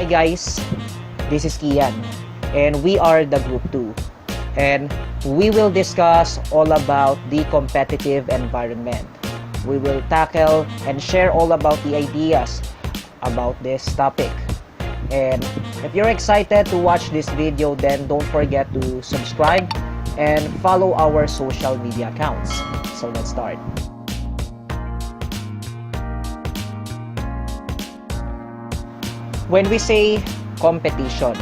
Hi guys, this is Kian and we are the Group 2 and we will discuss all about the competitive environment. We will tackle and share all about the ideas about this topic. And if you're excited to watch this video, then don't forget to subscribe and follow our social media accounts. So let's start. When we say competition,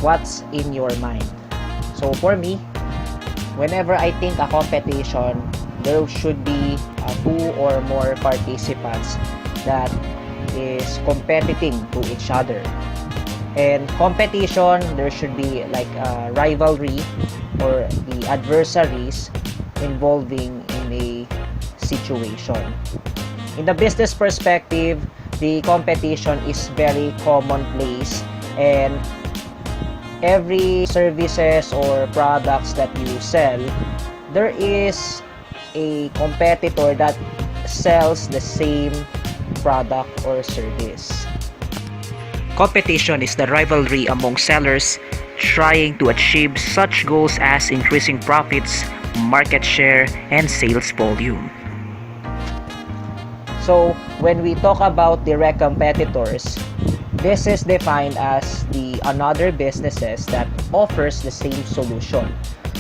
what's in your mind? So for me, whenever I think a competition, there should be 2 or more participants that is competing to each other. And competition, there should be like a rivalry or the adversaries involving in a situation. In the business perspective, the competition is very commonplace, and every services or products that you sell, there is a competitor that sells the same product or service. Competition is the rivalry among sellers trying to achieve such goals as increasing profits, market share, and sales volume. So, when we talk about direct competitors, this is defined as the another businesses that offers the same solution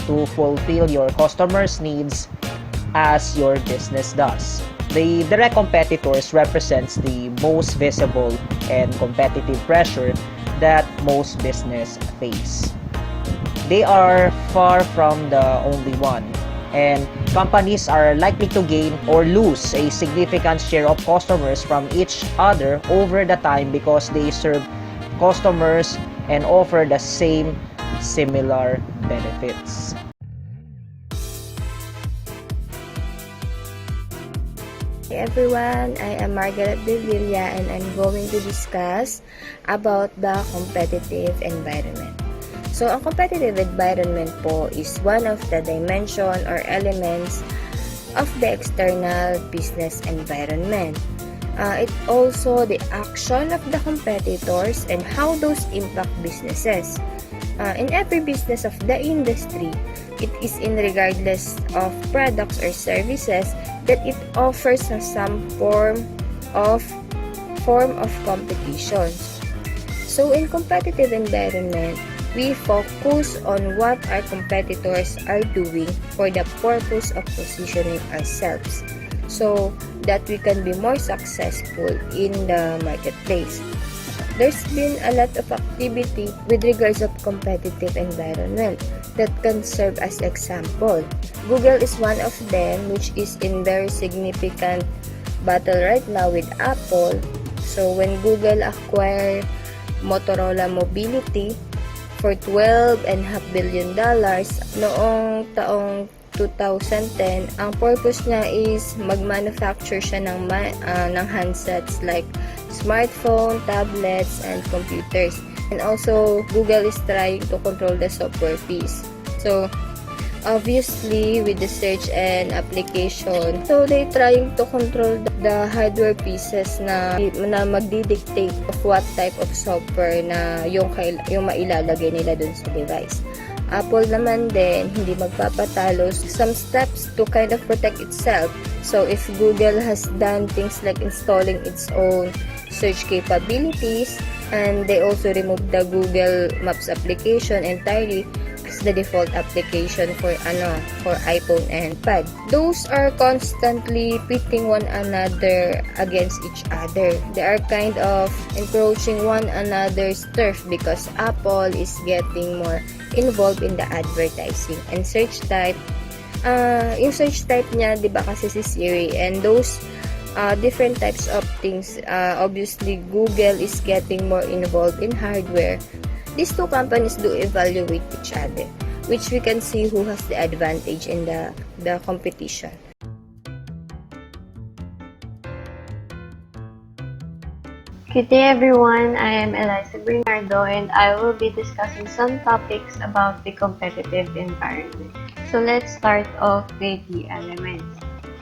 to fulfill your customers' needs as your business does. The direct competitors represents the most visible and competitive pressure that most business face. They are far from the only one, and companies are likely to gain or lose a significant share of customers from each other over the time because they serve customers and offer the same similar benefits. Hey everyone, I am Marge Devilla and I'm going to discuss about the competitive environment. So, ang competitive environment po is one of the dimension or elements of the external business environment. It also the action of the competitors and how those impact businesses. In every business of the industry, it is in regardless of products or services that it offers some form of competition. So, in competitive environment, we focus on what our competitors are doing for the purpose of positioning ourselves so that we can be more successful in the marketplace. There's been a lot of activity with regards of competitive environment that can serve as example. Google is one of them, which is in very significant battle right now with Apple. So when Google acquired Motorola Mobility for $12.5 billion noong taong 2010, ang purpose niya is mag-manufacture siya ng handsets like smartphone, tablets, and computers. And also, Google is trying to control the software piece. So, obviously, with the search and application, so they trying to control the hardware pieces na magdi-dictate of what type of software na yung mailalagay nila dun sa device. Apple naman din, hindi magpapatalo some steps to kind of protect itself. So, if Google has done things like installing its own search capabilities, and they also removed the Google Maps application entirely, the default application for iPhone and iPad. Those are constantly pitting one another against each other. They are kind of encroaching one another's turf because Apple is getting more involved in the advertising and search type. Yung search type niya, di ba kasi si Siri, and those different types of things. Obviously, Google is getting more involved in hardware. These two companies do evaluate each other, which we can see who has the advantage in the competition. Good day everyone, I am Elyssa Bernardo and I will be discussing some topics about the competitive environment. So let's start off with the elements.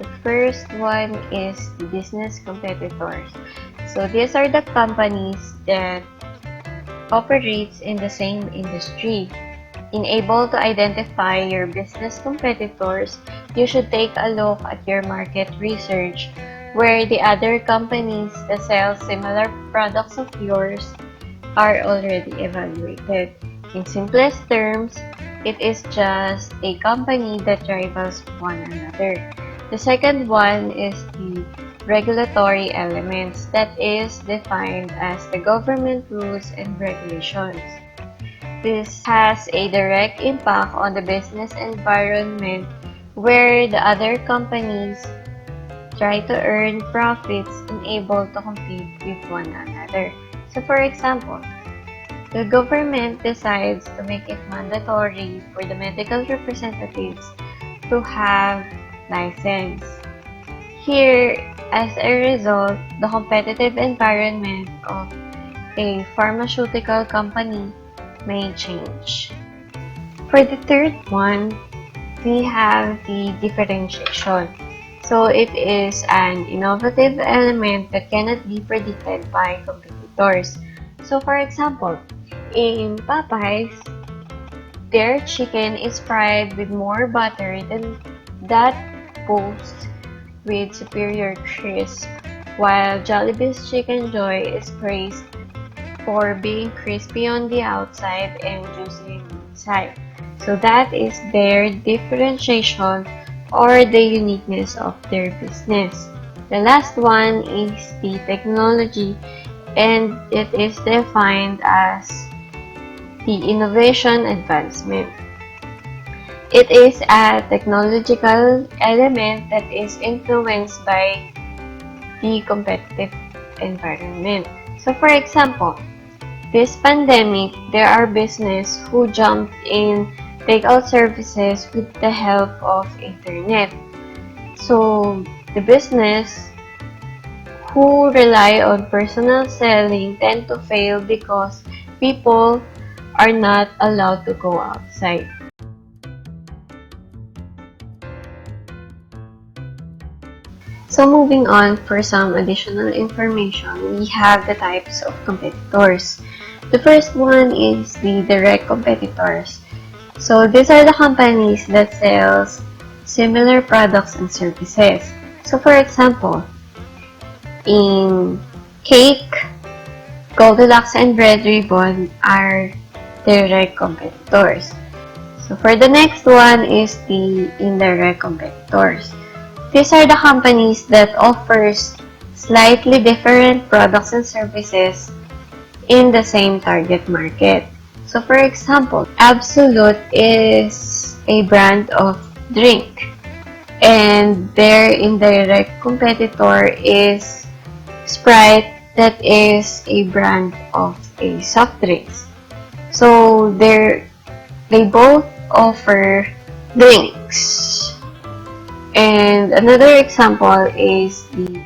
The first one is the business competitors. So these are the companies that operates in the same industry. In able to identify your business competitors, you should take a look at your market research where the other companies that sell similar products of yours are already evaluated. In simplest terms, it is just a company that rivals one another. The second one is the regulatory elements, that is defined as the government rules and regulations. This has a direct impact on the business environment where the other companies try to earn profits and able to compete with one another. So for example, the government decides to make it mandatory for the medical representatives to have license. Here, as a result, the competitive environment of a pharmaceutical company may change. For the third one, we have the differentiation. So it is an innovative element that cannot be predicted by competitors. So for example, in Popeyes, their chicken is fried with more butter than that boasts with superior crisp, while Jollibee's Chicken Joy is praised for being crispy on the outside and juicy on the inside. So that is their differentiation or the uniqueness of their business. The last one is the technology, and it is defined as the innovation advancement. It is a technological element that is influenced by the competitive environment. So for example, this pandemic, there are businesses who jumped in takeout services with the help of internet. So the business who rely on personal selling tend to fail because people are not allowed to go outside. So moving on, for some additional information, we have the types of competitors. The first one is the direct competitors. So these are the companies that sells similar products and services. So for example, in cake, Goldilocks and Red Ribbon are direct competitors. So for the next one is the indirect competitors. These are the companies that offers slightly different products and services in the same target market. So for example, Absolute is a brand of drink, and their indirect competitor is Sprite, that is a brand of a soft drinks. So they both offer drinks. And another example is the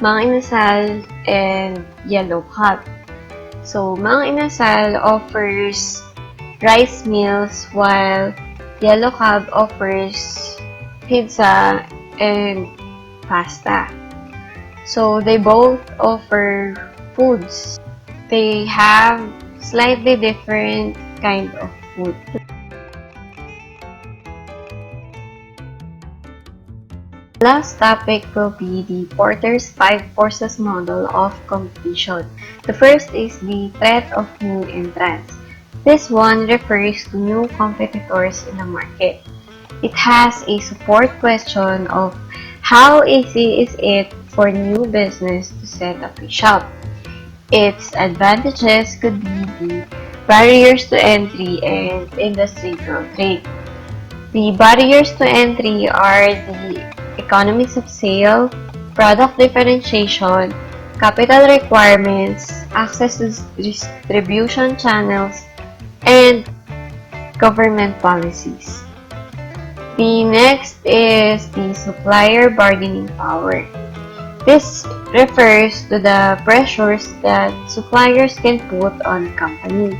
Mang Inasal and Yellow Cup. So Mang Inasal offers rice meals while Yellow Cup offers pizza and pasta. So they both offer foods. They have slightly different kind of food. Last topic will be the Porter's 5 forces model of competition. The first is the threat of new entrants. This one refers to new competitors in the market. It has a support question of how easy is it for new business to set up a shop. Its advantages could be the barriers to entry and industry growth rate. The barriers to entry are the economies of scale, product differentiation, capital requirements, access to distribution channels, and government policies. The next is the supplier bargaining power. This refers to the pressures that suppliers can put on a company.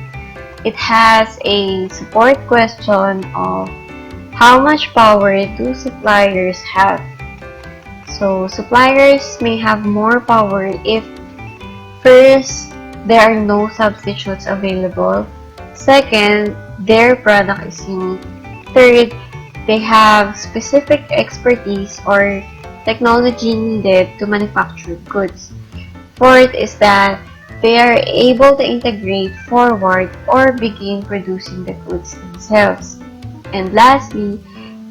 It has a support question of how much power do suppliers have? So suppliers may have more power if first there are no substitutes available. Second, their product is unique. Third, they have specific expertise or technology needed to manufacture goods. Fourth is that they are able to integrate forward or begin producing the goods themselves. And lastly,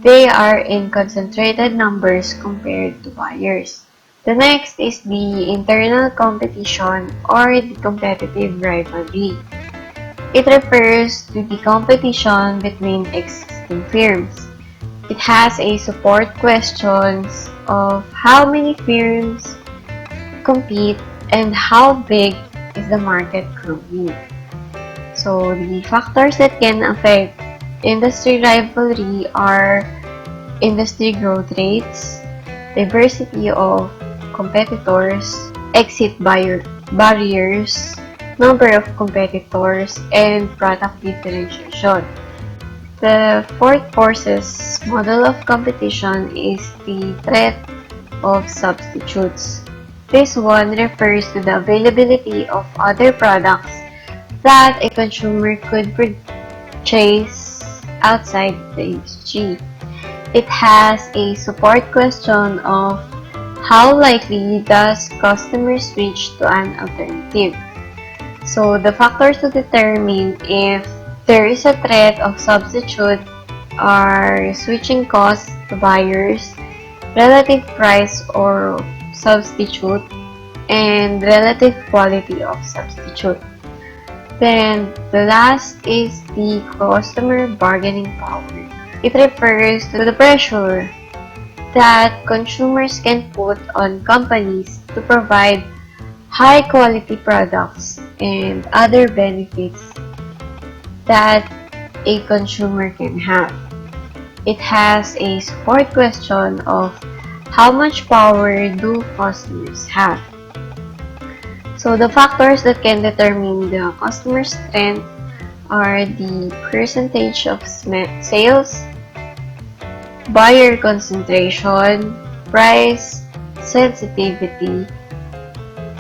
they are in concentrated numbers compared to buyers. The next is the internal competition or the competitive rivalry. It refers to the competition between existing firms. It has a support questions of how many firms compete and how big is the market growing. So the factors that can affect industry rivalry are industry growth rates, diversity of competitors, exit barriers, number of competitors, and product differentiation. The fourth forces model of competition is the threat of substitutes. This one refers to the availability of other products that a consumer could purchase outside the industry. It has a support question of how likely does customers switch to an alternative. So the factors to determine if there is a threat of substitute are switching costs to buyers, relative price or substitute, and relative quality of substitute. Then the last is the customer bargaining power. It refers to the pressure that consumers can put on companies to provide high-quality products and other benefits that a consumer can have. It has a support question of how much power do customers have. So the factors that can determine the customer strength are the percentage of sales, buyer concentration, price sensitivity,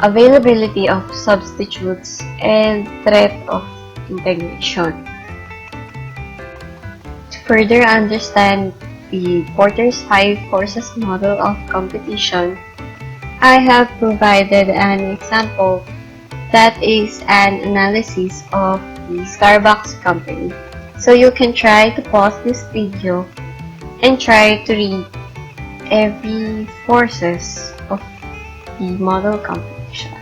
availability of substitutes, and threat of integration. To further understand the Porter's 5 forces model of competition, I have provided an example that is an analysis of the Starbucks company. So you can try to pause this video and try to read every forces of the model competition.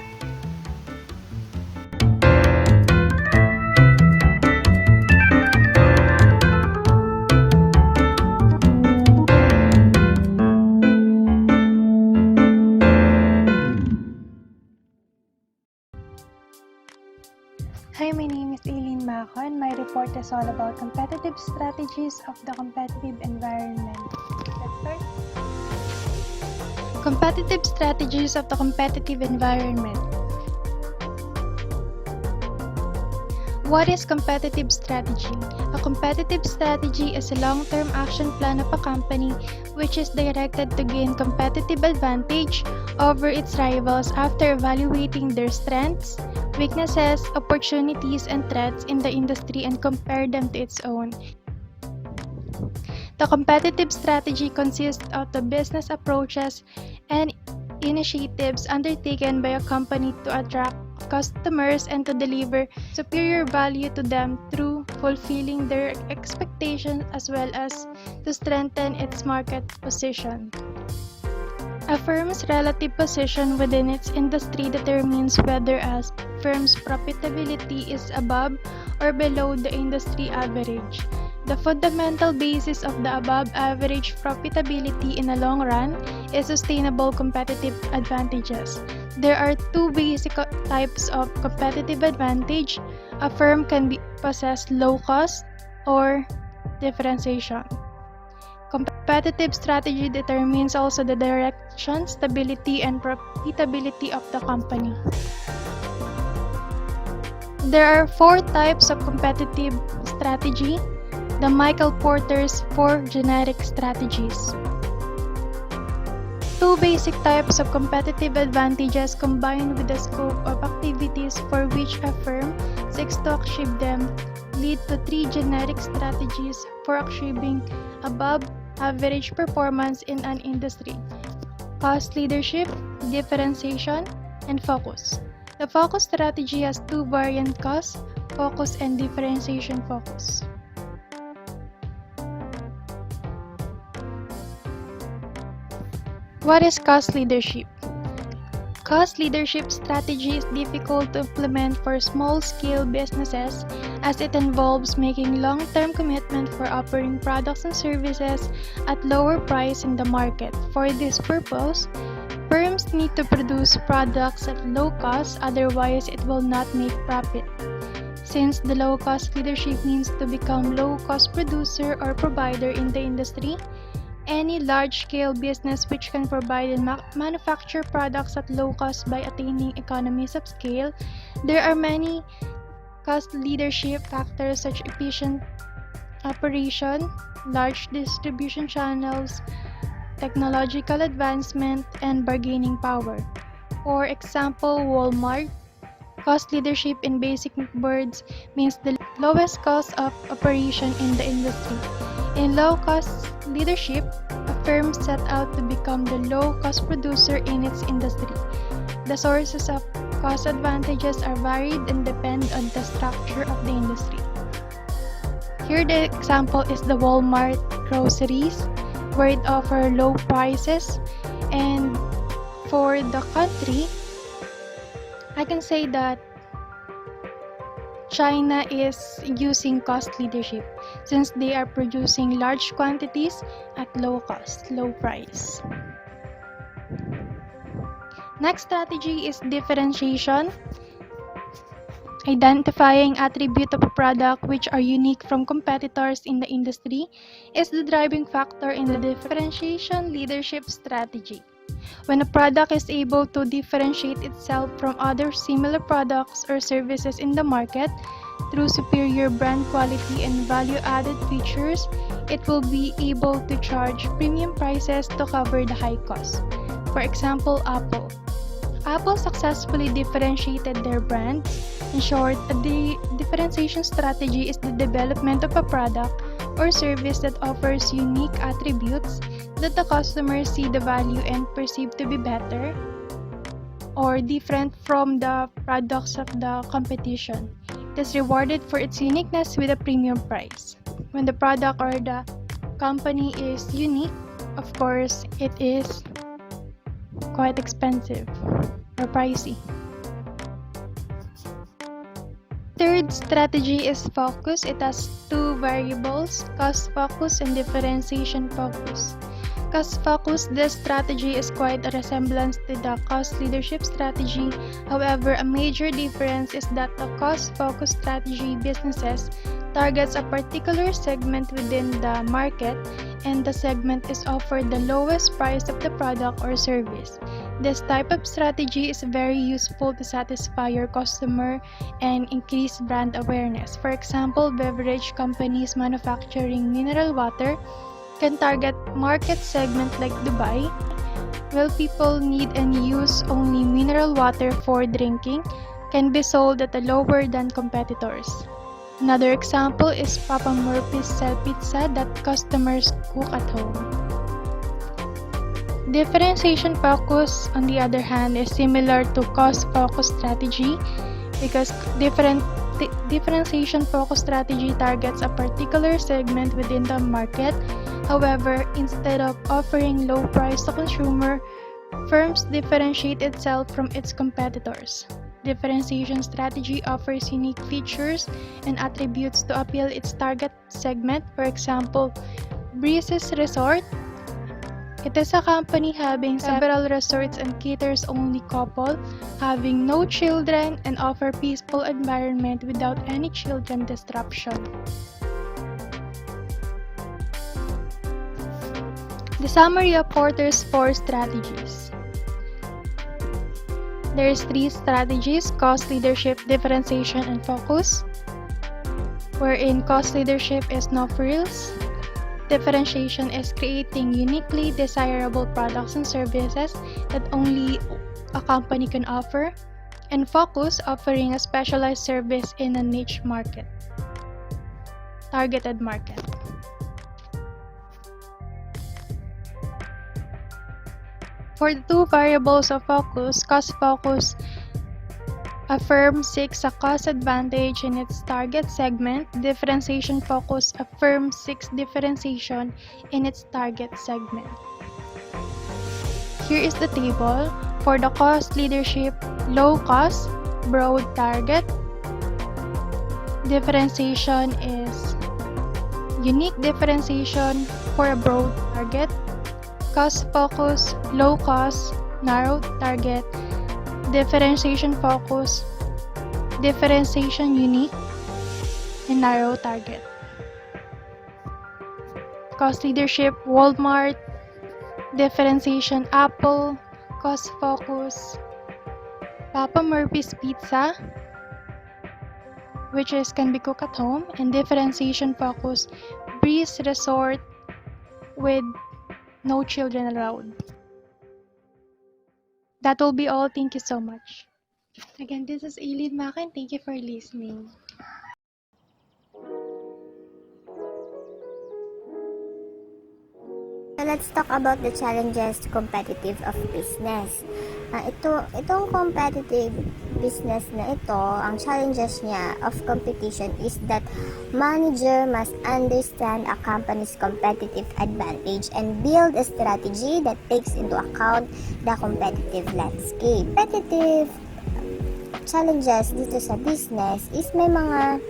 Hi, my name is Eileen Maco and my report is all about competitive strategies of the competitive environment. Let's start. Competitive strategies of the competitive environment. What is competitive strategy? A competitive strategy is a long-term action plan of a company which is directed to gain competitive advantage over its rivals after evaluating their strengths, weaknesses, opportunities, and threats in the industry and compare them to its own. The competitive strategy consists of the business approaches and initiatives undertaken by a company to attract customers and to deliver superior value to them through fulfilling their expectations as well as to strengthen its market position. A firm's relative position within its industry determines whether a firm's profitability is above or below the industry average. The fundamental basis of the above-average profitability in the long run is sustainable competitive advantages. There are two basic types of competitive advantage. A firm can possess low cost or differentiation. Competitive strategy determines also the direction, stability, and profitability of the company. There are 4 types of competitive strategy. The Michael Porter's 4 generic strategies. two basic types of competitive advantages combined with the scope of activities for which a firm seeks to achieve them lead to three generic strategies for achieving above average performance in an industry: cost leadership, differentiation, and focus. The focus strategy has two variant: cost focus and differentiation focus. What is cost leadership? Cost leadership strategy is difficult to implement for small-scale businesses as it involves making long-term commitment for offering products and services at lower price in the market. For this purpose, firms need to produce products at low cost, otherwise it will not make profit. Since the low-cost leadership means to become low-cost producer or provider in the industry, any large-scale business which can provide and manufacture products at low cost by attaining economies of scale, there are many cost leadership factors such as efficient operation, large distribution channels, technological advancement, and bargaining power. For example, Walmart. Cost leadership in basic words means the lowest cost of operation in the industry. In low-cost leadership, a firm set out to become the low-cost producer in its industry. The sources of cost advantages are varied and depend on the structure of the industry. Here the example is the Walmart groceries, where it offers low prices, and for the country, I can say that China is using cost leadership since they are producing large quantities at low cost, low price. Next strategy is differentiation. Identifying attributes of a product which are unique from competitors in the industry is the driving factor in the differentiation leadership strategy. When a product is able to differentiate itself from other similar products or services in the market through superior brand quality and value-added features, it will be able to charge premium prices to cover the high cost. For example, Apple. Apple successfully differentiated their brand. In short, the differentiation strategy is the development of a product or service that offers unique attributes that the customers see the value and perceive to be better or different from the products of the competition. It is rewarded for its uniqueness with a premium price. When the product or the company is unique, of course, it is quite expensive or pricey. Third strategy is focus. It has two variables, cost focus and differentiation focus. Cost focus, this strategy is quite a resemblance to the cost leadership strategy. However, a major difference is that the cost focus strategy businesses targets a particular segment within the market, and the segment is offered the lowest price of the product or service. This type of strategy is very useful to satisfy your customer and increase brand awareness. For example, beverage companies manufacturing mineral water can target market segment like Dubai, where people need and use only mineral water for drinking, can be sold at a lower than competitors. Another example is Papa Murphy's sell pizza that customers cook at home. Differentiation focus, on the other hand, is similar to cost focus strategy because differentiation focus strategy targets a particular segment within the market. However, instead of offering low price to consumer, firms differentiate itself from its competitors. Differentiation strategy offers unique features and attributes to appeal its target segment. For example, Breeze's Resort. It is a company having several resorts and caters only couple, having no children, and offer peaceful environment without any children disruption. The summary of Porter's 4 strategies. There's 3 strategies: cost leadership, differentiation, and focus. Wherein cost leadership is no frills, Differentiation is creating uniquely desirable products and services that only a company can offer. And focus, offering a specialized service in a niche market. Targeted market. For the two variables of focus, cost focus, a firm seeks a cost advantage in its target segment. Differentiation focus, a firm seeks differentiation in its target segment. Here is the table. For the cost leadership, low cost, broad target. Differentiation is unique differentiation for a broad target. Cost focus, low cost, narrow target. Differentiation focus, differentiation unique, and narrow target. Cost leadership, Walmart. Differentiation, Apple. Cost focus, Papa Murphy's Pizza, which can be cooked at home. And differentiation focus, Breeze Resort with no children allowed. That will be all. Thank you so much. Again, this is Eileen Maco, and thank you for listening. So let's talk about the challenges competitive of business. Itong competitive business na ito, ang challenges niya of competition is that manager must understand a company's competitive advantage and build a strategy that takes into account the competitive landscape. Competitive challenges dito sa business is may mga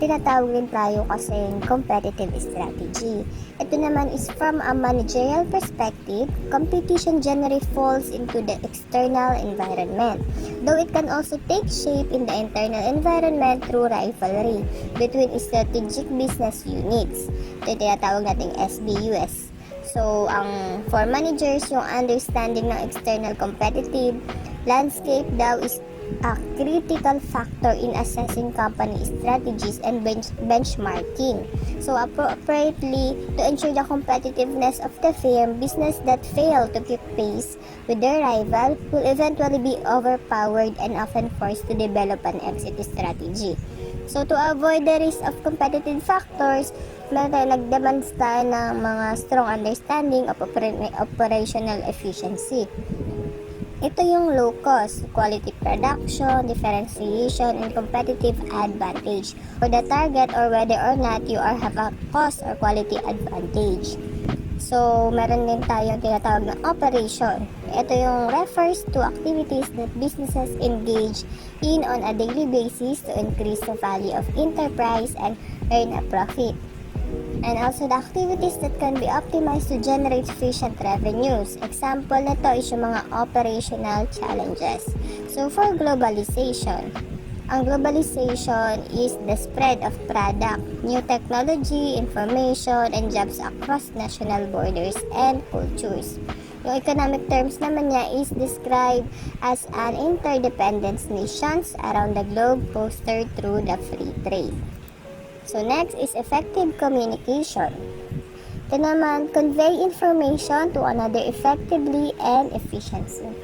tinatawag din tayo kasing competitive strategy. Ito naman is from a managerial perspective, competition generally falls into the external environment, though it can also take shape in the internal environment through rivalry between strategic business units. Ito tinatawag nating SBUs. So, for managers, yung understanding ng external competitive landscape daw is a critical factor in assessing company strategies and benchmarking. So appropriately, to ensure the competitiveness of the firm, business that fail to keep pace with their rival will eventually be overpowered and often forced to develop an exit strategy. So to avoid the risk of competitive factors, nagdemand tayo ng mga strong understanding of operational efficiency. Ito yung low cost, quality production, differentiation, and competitive advantage for the target or whether or not you have a cost or quality advantage. So, meron din tayong tinatawag na operation. Ito yung refers to activities that businesses engage in on a daily basis to increase the value of enterprise and earn a profit. And also the activities that can be optimized to generate efficient revenues. Example nito is yung mga operational challenges. So for globalization, ang globalization is the spread of product, new technology, information, and jobs across national borders and cultures. Yung economic terms naman niya is described as an interdependence nations around the globe fostered through the free trade. So next is effective communication. Ito naman, convey information to another effectively and efficiently.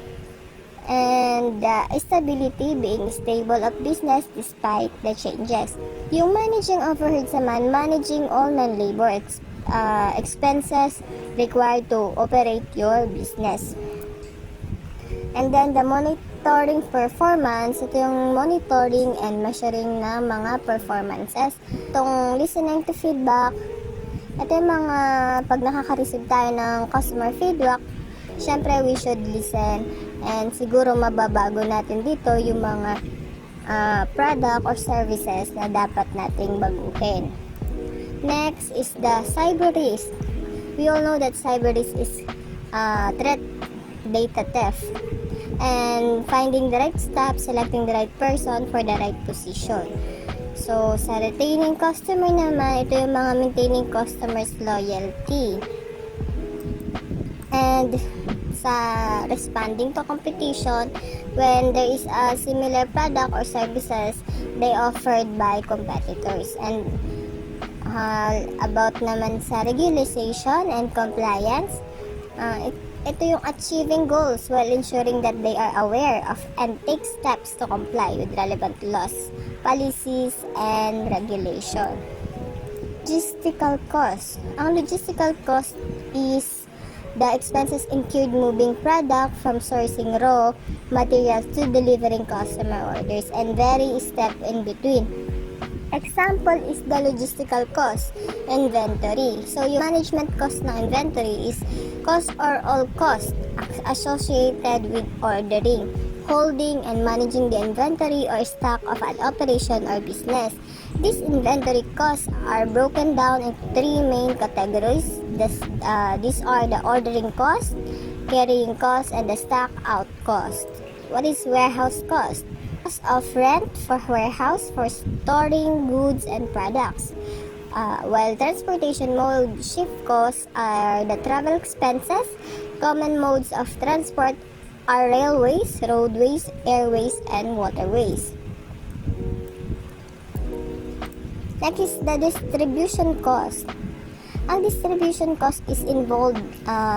And stability, being stable of business despite the changes. Yung managing overheads naman, managing all non-labor expenses required to operate your business. And then the monitoring performance, ito yung monitoring and measuring na mga performances. Itong listening to feedback, ito yung mga pag nakaka-receive tayo ng customer feedback, syempre we should listen and siguro mababago natin dito yung mga product or services na dapat nating baguhin. Next is the cyber risk. We all know that cyber risk is threat, data theft, and finding the right staff, selecting the right person for the right position. So, sa retaining customer naman, ito yung mga maintaining customers loyalty. And sa responding to competition, when there is a similar product or services they offered by competitors. And About naman sa regularization and compliance, ito yung achieving goals while ensuring that they are aware of and take steps to comply with relevant laws, policies, and regulation. Logistical cost. Ang logistical cost is the expenses incurred moving product from sourcing raw materials to delivering customer orders and various steps in between. Example is the logistical cost, inventory. So, yung management cost ng inventory is cost or all cost associated with ordering, holding, and managing the inventory or stock of an operation or business. These inventory costs are broken down into three main categories. These are the ordering cost, carrying cost, and the stock out cost. What is warehouse cost? Cost of rent for warehouse for storing goods and products. While transportation mode shift costs are the travel expenses. Common modes of transport are railways, roadways, airways, and waterways. Next is the distribution cost. Ang distribution cost is involved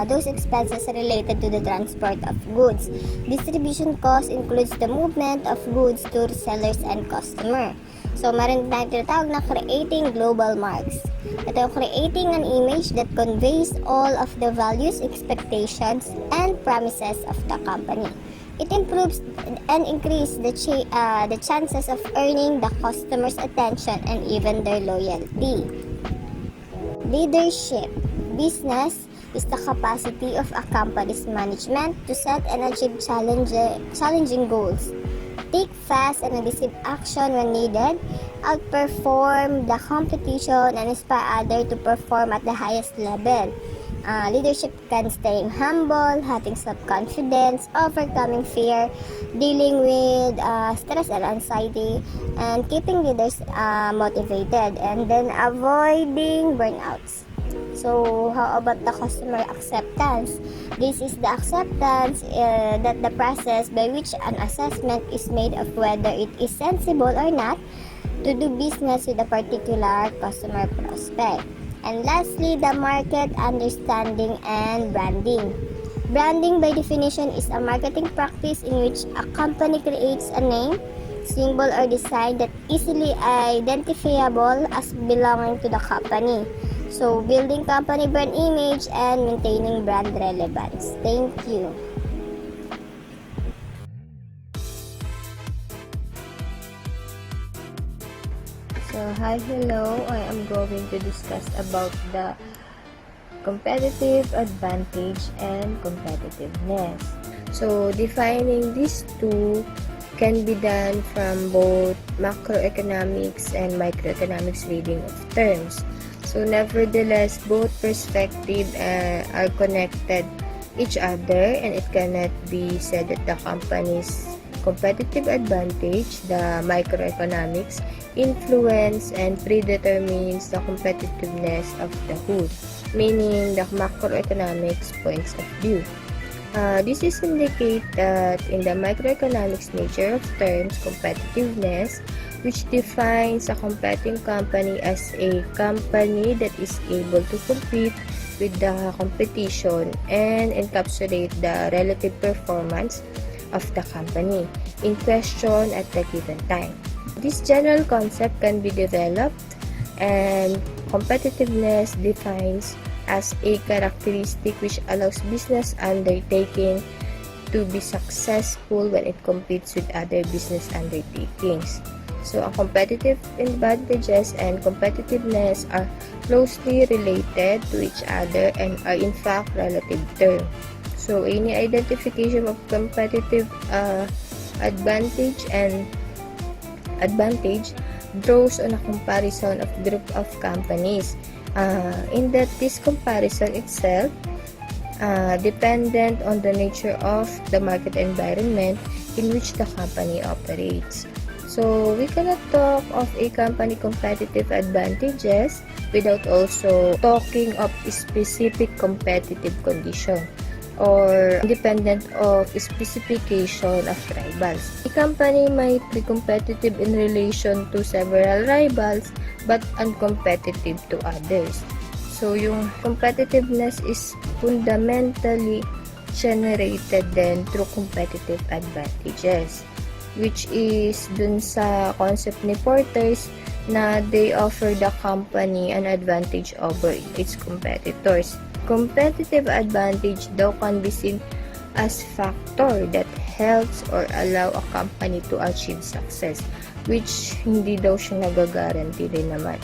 those expenses related to the transport of goods. Distribution cost includes the movement of goods to sellers and customer. So, meron tayong tinatawag na creating global marks. Ito yung creating an image that conveys all of the values, expectations, and promises of the company. It improves and increases the chances of earning the customer's attention and even their loyalty. Leadership. Business is the capacity of a company's management to set and achieve challenging goals, take fast and aggressive action when needed, outperform the competition, and inspire others to perform at the highest level. Leadership can staying humble, having self-confidence, overcoming fear, dealing with stress and anxiety, and keeping leaders motivated, and then avoiding burnouts. So, how about the customer acceptance? This is the acceptance that the process by which an assessment is made of whether it is sensible or not to do business with a particular customer prospect. And lastly, the market understanding and branding. Branding by definition is a marketing practice in which a company creates a name, symbol, or design that easily identifiable as belonging to the company. So, building company brand image and maintaining brand relevance. Thank you. So, hi, hello. I am going to discuss about the competitive advantage and competitiveness. So, defining these two can be done from both macroeconomics and microeconomics reading of terms. So, nevertheless, both perspectives are connected each other, and it cannot be said that the company's competitive advantage, the microeconomics, influence and predetermines the competitiveness of the whole, meaning the macroeconomics points of view. This is indicate that in the microeconomics nature of terms, competitiveness, which defines a competing company as a company that is able to compete with the competition and encapsulate the relative performance of the company in question at the given time. This general concept can be developed, and competitiveness defines as a characteristic which allows business undertaking to be successful when it competes with other business undertakings. So, ang competitive advantages and competitiveness are closely related to each other and are in fact relative terms. So, any identification of competitive advantage draws on a comparison of group of companies. In that this comparison itself dependent on the nature of the market environment in which the company operates. So, we cannot talk of a company competitive advantages without also talking of a specific competitive condition or independent of specification of rivals. A company might be competitive in relation to several rivals, but uncompetitive to others. So, yung competitiveness is fundamentally generated then through competitive advantages, which is dun sa concept ni Porters na they offer the company an advantage over its competitors. Competitive advantage daw can be seen as factor that helps or allow a company to achieve success, which hindi daw siya nagagaranti din naman.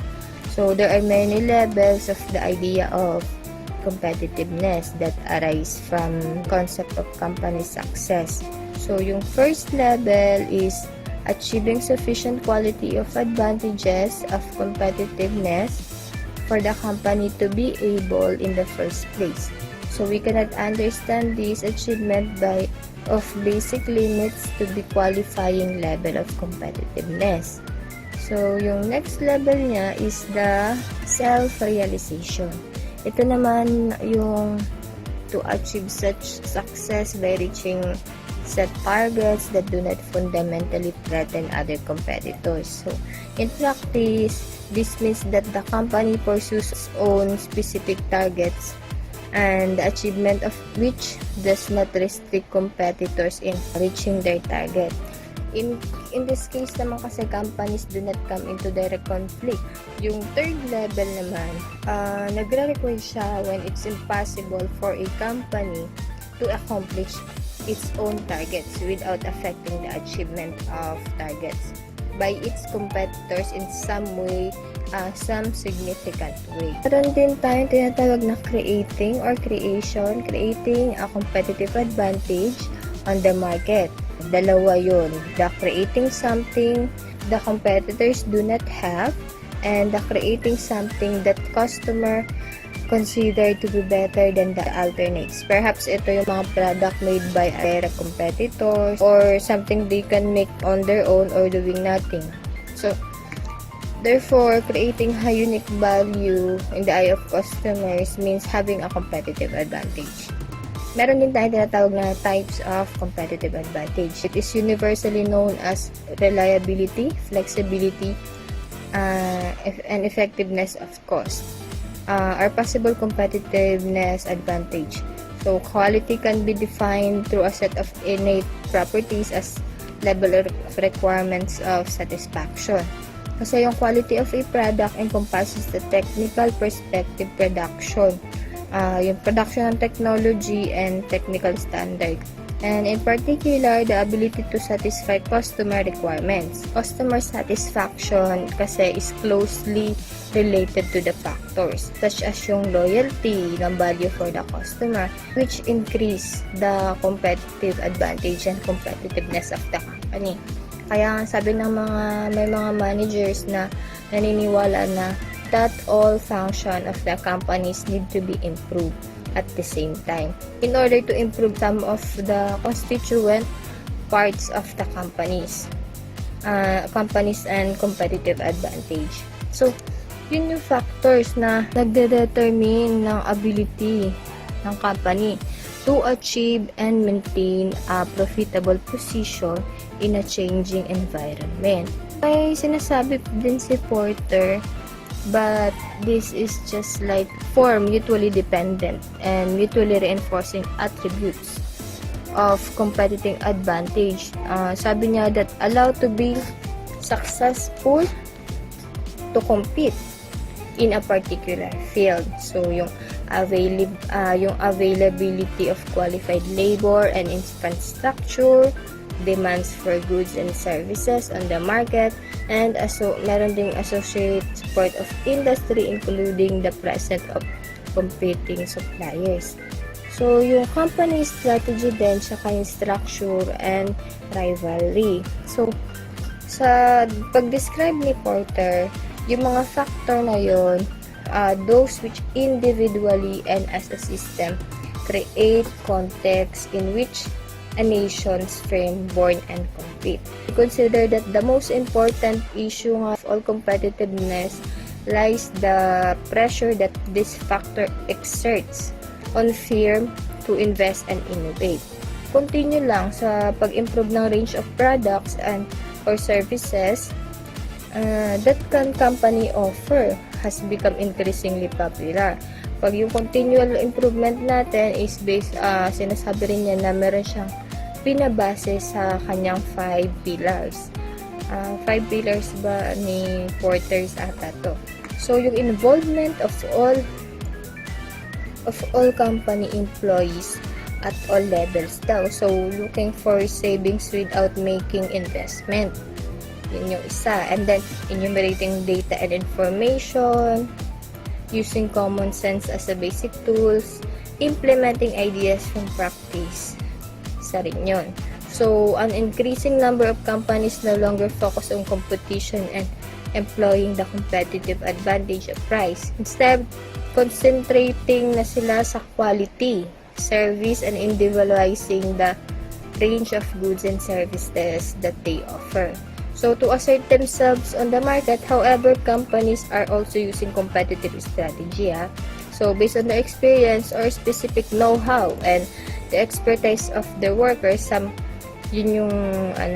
So, there are many levels of the idea of competitiveness that arise from concept of company success. So, yung first level is achieving sufficient quality of advantages of competitiveness for the company to be able in the first place. So, we cannot understand this achievement of basic limits to the qualifying level of competitiveness. So, yung next level niya is the self-realization. Ito naman yung to achieve such success by reaching set targets that do not fundamentally threaten other competitors. So, in practice, this means that the company pursues its own specific targets and the achievement of which does not restrict competitors in reaching their target. In this case naman kasi companies do not come into direct conflict. Yung third level naman, nagre-require siya when it's impossible for a company to accomplish its own targets without affecting the achievement of targets by its competitors in some way, some significant way. Meron din tayong tinatawag na creating a competitive advantage on the market. Dalawa yun. The creating something the competitors do not have and the creating something that customer consider to be better than the alternates. Perhaps ito yung mga product made by other competitors or something they can make on their own or doing nothing. So, therefore, creating a unique value in the eye of customers means having a competitive advantage. Meron din tayo tinatawag na types of competitive advantage. It is universally known as reliability, flexibility, and effectiveness of cost. Are possible competitiveness advantage. So, quality can be defined through a set of innate properties as level of requirements of satisfaction. Kasi yung quality of a product encompasses the technical perspective production, yung production ng technology and technical standard. And in particular, the ability to satisfy customer requirements. Customer satisfaction kasi is closely related to the factors such as yung loyalty ng value for the customer, which increase the competitive advantage and competitiveness of the company. Kaya sabi ng may mga managers na naniniwala na that all function of the companies need to be improved at the same time in order to improve some of the constituent parts of the companies and competitive advantage. So, yun yung factors na nagde-determine ng ability ng company to achieve and maintain a profitable position in a changing environment. May sinasabi din si Porter, but this is just like 4 mutually dependent and mutually reinforcing attributes of competitive advantage. Sabi niya that allow to be successful to compete in a particular field. So, yung availability of qualified labor and infrastructure, demands for goods and services on the market, and meron ding associate support of industry including the presence of competing suppliers. So, yung company strategy din, saka yung structure and rivalry. So, sa pag-describe ni Porter, yung mga factor na yun, those which individually and as a system create context in which a nation's frame, born and compete. Consider that the most important issue of all competitiveness lies the pressure that this factor exerts on firm to invest and innovate. Continue lang sa pag-improve ng range of products and or services that company offer has become increasingly popular. Pag yung continual improvement natin is based, sinasabi rin niya na meron siyang pinabase sa kanyang 5 pillars. 5 pillars ba ni Porter's ata to. So, yung involvement of all company employees at all levels daw. So, looking for savings without making investment. Yun yung isa. And then, enumerating data and information, using common sense as a basic tools, implementing ideas from practice. Isa rin yun. So, an increasing number of companies no longer focus on competition and employing the competitive advantage of price. Instead, concentrating na sila sa quality, service, and individualizing the range of goods and services that they offer. So, to assert themselves on the market, however, companies are also using competitive strategy. So, based on their experience or specific know-how and the expertise of their workers, yun yung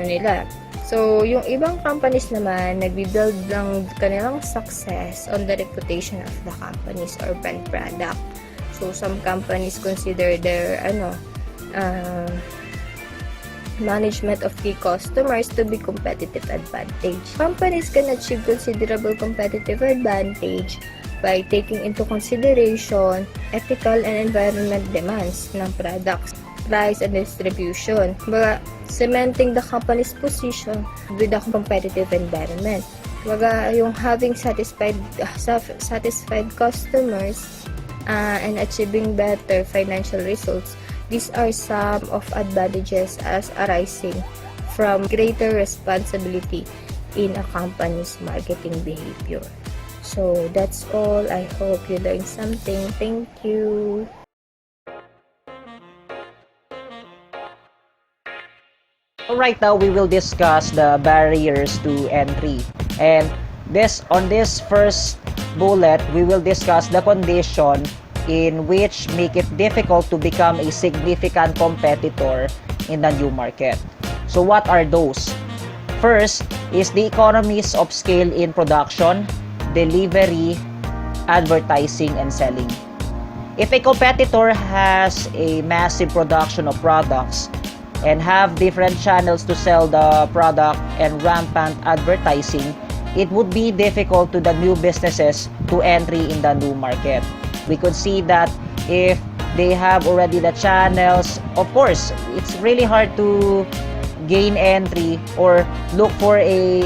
nila. So, yung ibang companies naman, nagbi-build ng kanilang success on the reputation of the company's or brand product. So, some companies consider their management of key customers to be competitive advantage. Companies can achieve considerable competitive advantage by taking into consideration ethical and environment demands ng products, price, and distribution, but cementing the company's position with a competitive environment. Yung having satisfied customers and achieving better financial results. These are some of advantages as arising from greater responsibility in a company's marketing behavior. So that's all. I hope you learned something. Thank you. So right now, we will discuss the barriers to entry. And on this first bullet, we will discuss the condition in which make it difficult to become a significant competitor in the new market. So what are those? First is the economies of scale in production, delivery, advertising, and selling. If a competitor has a massive production of products and have different channels to sell the product and rampant advertising, it would be difficult to the new businesses to entry in the new market. We could see that if they have already the channels, of course, it's really hard to gain entry or look for a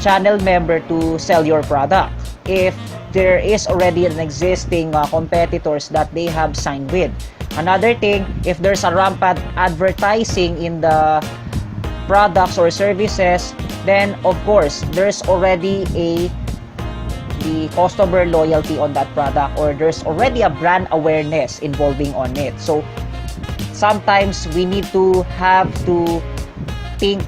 channel member to sell your product if there is already an existing competitors that they have signed with. Another thing, if there's a rampant advertising in the products or services, then of course, there's already the customer loyalty on that product, or there's already a brand awareness involving on it. So sometimes we need to have to think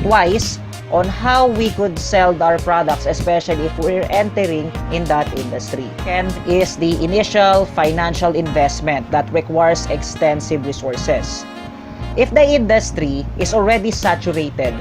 twice on how we could sell our products, especially if we're entering in that industry. And is the initial financial investment that requires extensive resources. If the industry is already saturated,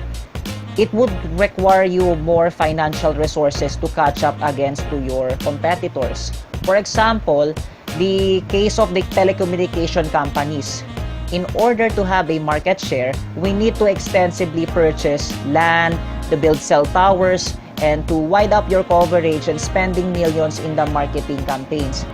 it would require you more financial resources to catch up against to your competitors. For example, the case of the telecommunication companies. In order to have a market share, we need to extensively purchase land, to build cell towers, and to wide up your coverage and spending millions in the marketing campaigns.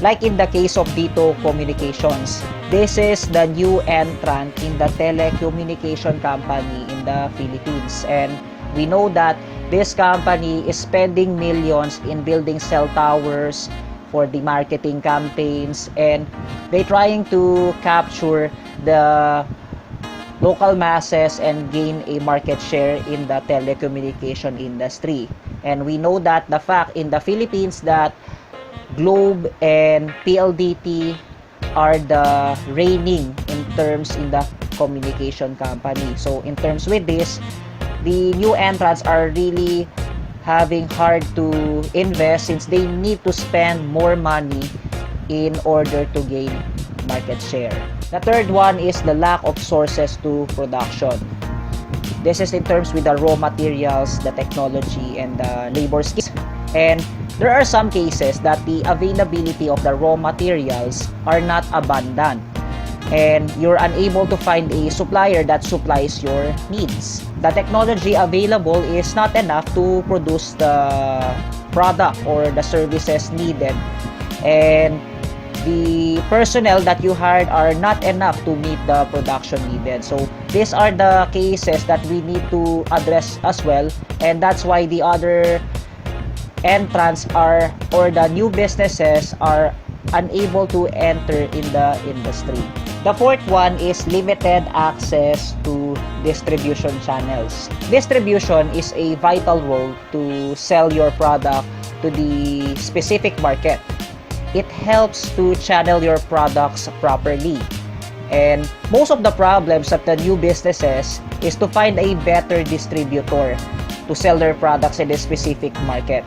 Like in the case of Dito Communications, this is the new entrant in the telecommunication company in the Philippines. And we know that this company is spending millions in building cell towers for the marketing campaigns, and they're trying to capture the local masses and gain a market share in the telecommunication industry. And we know that the fact in the Philippines that Globe and PLDT are the reigning in terms in the communication company. So in terms with this, the new entrants are really having hard to invest since they need to spend more money in order to gain market share. The third one is the lack of sources to production. This is in terms with the raw materials, the technology, and the labor skills. And there are some cases that the availability of the raw materials are not abundant, and you're unable to find a supplier that supplies your needs. The technology available is not enough to produce the product or the services needed, and the personnel that you hired are not enough to meet the production needed. So these are the cases that we need to address as well, and that's why the other entrants are, or the new businesses are unable to enter in the industry. The fourth one is limited access to distribution channels. Distribution is a vital role to sell your product to the specific market. It helps to channel your products properly. And most of the problems of the new businesses is to find a better distributor to sell their products in a specific market.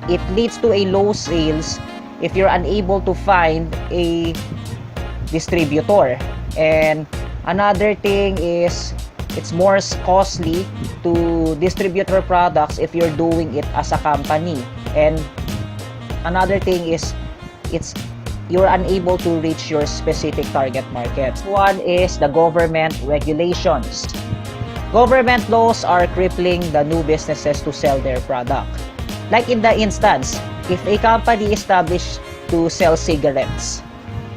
It leads to a low sales if you're unable to find a distributor. And another thing is it's more costly to distribute your products if you're doing it as a company. And another thing is you're unable to reach your specific target market. One is the government regulations. Government laws are crippling the new businesses to sell their product. Like in the instance, if a company established to sell cigarettes,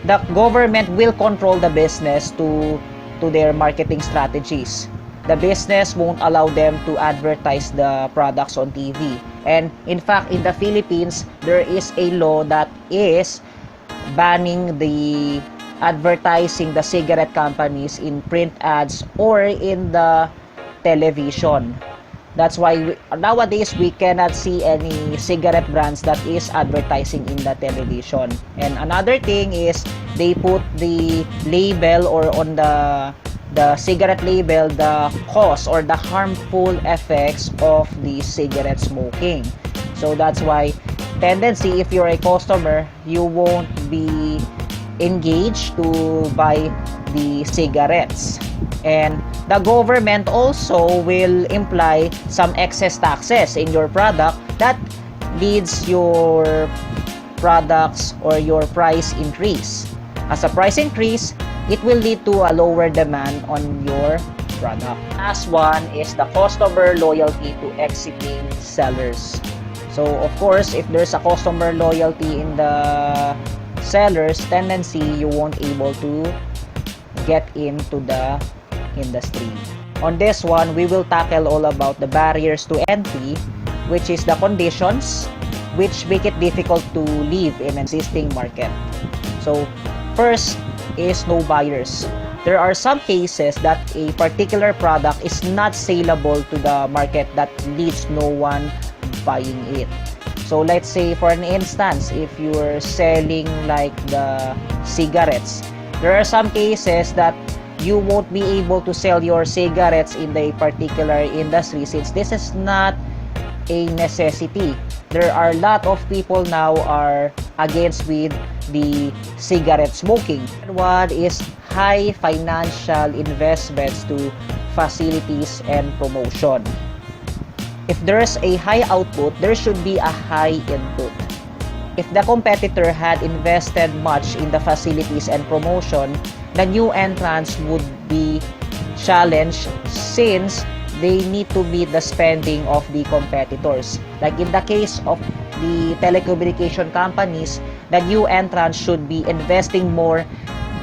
the government will control the business to their marketing strategies. The business won't allow them to advertise the products on TV. And in fact, in the Philippines, there is a law that is banning the advertising the cigarette companies in print ads or in the television. That's why nowadays we cannot see any cigarette brands that is advertising in the television. And another thing is they put the label, or on the cigarette label, the cause or the harmful effects of the cigarette smoking. So that's why tendency, if you're a customer, you won't be engaged to buy the cigarettes. And the government also will imply some excess taxes in your product that leads your products or your price increase. As a price increase, it will lead to a lower demand on your product. Last one is the customer loyalty to exiting sellers. So of course, if there's a customer loyalty in the seller's tendency, you won't able to get into the industry. On this one, we will tackle all about the barriers to entry, which is the conditions which make it difficult to live in an existing market. So first is no buyers. There are some cases that a particular product is not saleable to the market that leads no one buying it. So let's say, for an instance, if you're selling like the cigarettes, there are some cases that you won't be able to sell your cigarettes in the particular industry since this is not a necessity. There are a lot of people now are against with the cigarette smoking. One is high financial investments to facilities and promotion. If there's a high output, there should be a high input. If the competitor had invested much in the facilities and promotion, the new entrants would be challenged since they need to meet the spending of the competitors. Like in the case of the telecommunication companies, the new entrants should be investing more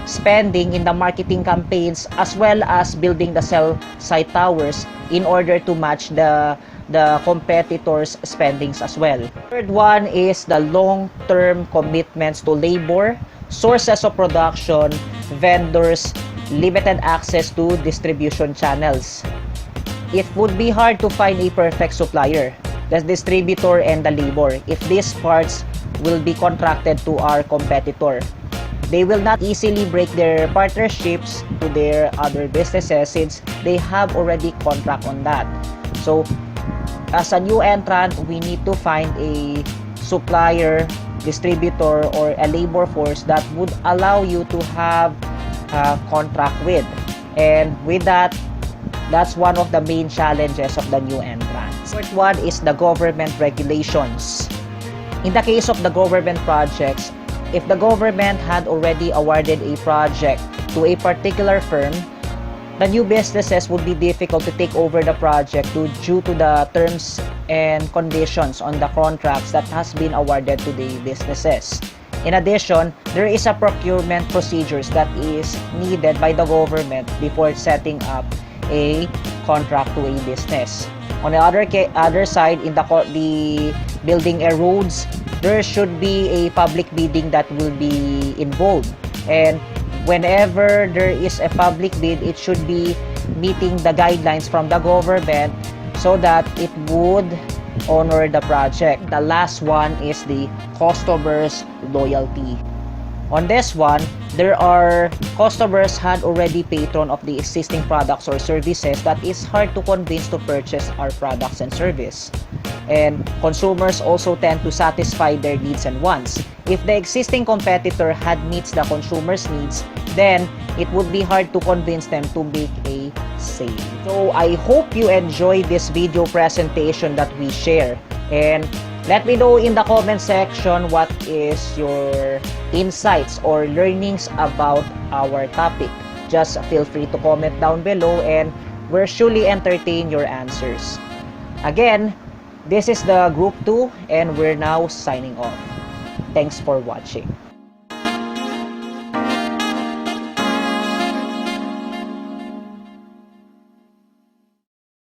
spending in the marketing campaigns as well as building the cell site towers in order to match the competitors' spendings as well. Third one is the long-term commitments to labor, sources of production, vendors, limited access to distribution channels. It would be hard to find a perfect supplier, the distributor and the labor, if these parts will be contracted to our competitor. They will not easily break their partnerships to their other businesses since they have already contract on that. So as a new entrant, we need to find a supplier, distributor, or a labor force that would allow you to have a contract with. And with that, That's one of the main challenges of the new entrants. Fourth one is the government regulations. In the case of the government projects, if the government had already awarded a project to a particular firm, the new businesses would be difficult to take over the project due to the terms and conditions on the contracts that has been awarded to the businesses. In addition, there is a procurement procedures that is needed by the government before setting up a contract to a business. On the other side, in the building a roads, there should be a public bidding that will be involved. And whenever there is a public bid, it should be meeting the guidelines from the government so that it would honor the project. The last one is the customer's loyalty. On this one, there are customers had already patron of the existing products or services that is hard to convince to purchase our products and service. And consumers also tend to satisfy their needs and wants. If the existing competitor had meets the consumer's needs, then it would be hard to convince them to make a sale. So I hope you enjoy this video presentation that we share. And let me know in the comment section what is your insights or learnings about our topic. Just feel free to comment down below and we'll surely entertain your answers. Again, this is the group 2 and we're now signing off. Thanks for watching.